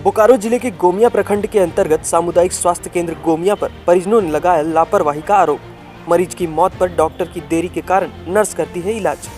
बोकारो जिले के गोमिया प्रखंड के अंतर्गत सामुदायिक स्वास्थ्य केंद्र गोमिया पर परिजनों ने लगाया लापरवाही का आरोप। मरीज की मौत पर डॉक्टर की देरी के कारण नर्स करती है इलाज।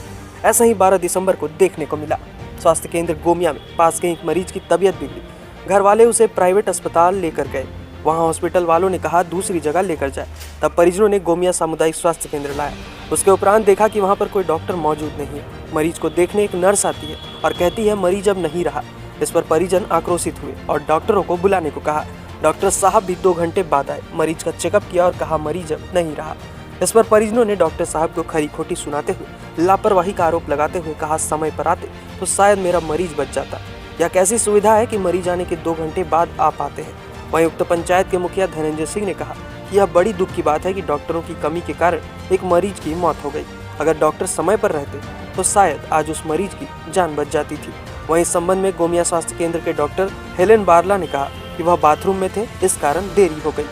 ऐसा ही 12 दिसंबर को देखने को मिला। स्वास्थ्य केंद्र गोमिया में पास के एक मरीज की तबीयत बिगड़ी। घर वाले उसे प्राइवेट अस्पताल लेकर गए। वहां हॉस्पिटल वालों ने कहा दूसरी जगह लेकर जाए। तब परिजनों ने गोमिया सामुदायिक स्वास्थ्य केंद्र लाया। उसके उपरांत देखा कि वहां पर कोई डॉक्टर मौजूद नहीं है। मरीज को देखने एक नर्स आती है और कहती है मरीज अब नहीं रहा। इस पर परिजन आक्रोशित हुए और डॉक्टरों को बुलाने को कहा। डॉक्टर साहब भी 2 घंटे बाद आए। मरीज का चेकअप किया और कहा मरीज अब नहीं रहा। इस पर परिजनों ने डॉक्टर साहब को खरी खोटी सुनाते हुए लापरवाही का आरोप लगाते हुए कहा समय पर आते तो शायद मेरा मरीज बच जाता। यह कैसी सुविधा है कि मरीज आने के 2 घंटे बाद आ पाते हैं। वहीं उक्त पंचायत के मुखिया धनंजय सिंह ने कहा कि यह बड़ी दुख की बात है कि डॉक्टरों की कमी के कारण एक मरीज की मौत हो गई। अगर डॉक्टर समय पर रहते तो शायद आज उस मरीज की जान बच जाती थी। वहीं इस संबंध में गोमिया स्वास्थ्य केंद्र के डॉक्टर हेलेन बारला ने कहा कि वह बाथरूम में थे, इस कारण देरी हो गई।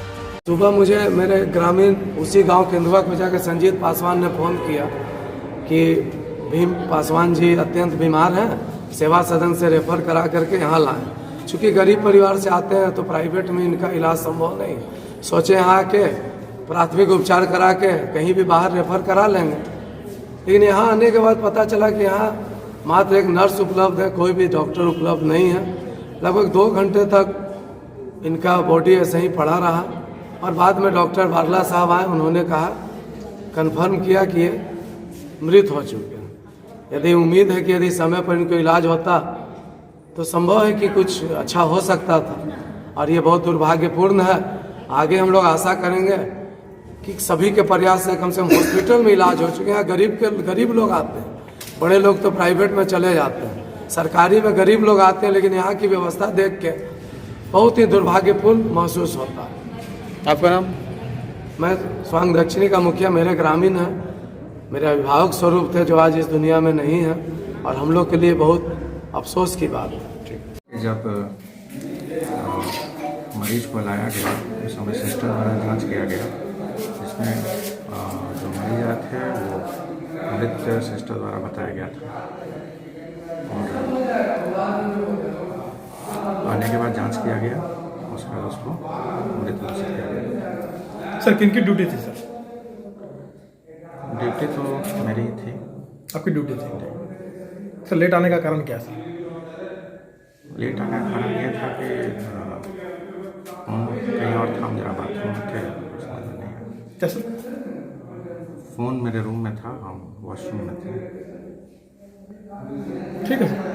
सुबह मुझे मेरे ग्रामीण उसी गांव केंदुआ को जाकर संजीत पासवान ने फ़ोन किया कि भीम पासवान जी अत्यंत बीमार हैं, सेवा सदन से रेफर करा करके यहाँ लाएं। चूँकि गरीब परिवार से आते हैं तो प्राइवेट में इनका इलाज संभव नहीं। सोचे यहाँ आके प्राथमिक उपचार करा के कहीं भी बाहर रेफर करा लेंगे, लेकिन यहाँ आने के बाद पता चला कि यहाँ मात्र एक नर्स उपलब्ध है, कोई भी डॉक्टर उपलब्ध नहीं है। लगभग 2 घंटे तक इनका बॉडी ऐसे ही पड़ा रहा और बाद में डॉक्टर बारला साहब आए। उन्होंने कहा, कंफर्म किया कि ये मृत हो चुके हैं। यदि उम्मीद है कि यदि समय पर इनको इलाज होता तो संभव है कि कुछ अच्छा हो सकता था, और ये बहुत दुर्भाग्यपूर्ण है। आगे हम लोग आशा करेंगे कि सभी के प्रयास से कम हॉस्पिटल में इलाज हो चुके हैं। गरीब लोग आते हैं, बड़े लोग तो प्राइवेट में चले जाते हैं, सरकारी में गरीब लोग आते हैं, लेकिन यहाँ की व्यवस्था देख के बहुत ही दुर्भाग्यपूर्ण महसूस होता है। आपका नाम? मैं स्वांग दक्षिणी का मुखिया, मेरे ग्रामीण हैं, मेरे अभिभावक स्वरूप थे जो आज इस दुनिया में नहीं हैं, और हम लोग के लिए बहुत अफसोस की बात है। जब मरीज को लाया गया उस समय सिस्टर द्वारा जांच किया गया, जिसमें जो मरीज आए थे वो मृत सिस्टर द्वारा बताया गया था, और आने के बाद जांच किया गया, उसके बाद उसको मृत घोषित किया गया। सर किनकी ड्यूटी थी सर? ड्यूटी तो मेरी ही थी। आपकी ड्यूटी थी सर। लेट आने का कारण क्या सर? लेट आने का कारण ये था कि फोन कहीं और था, हम जरा बाथरूम में थे, समझ में नहीं आया। क्या सर? फ़ोन मेरे रूम में था, हम वॉशरूम में थे। ठीक है सर।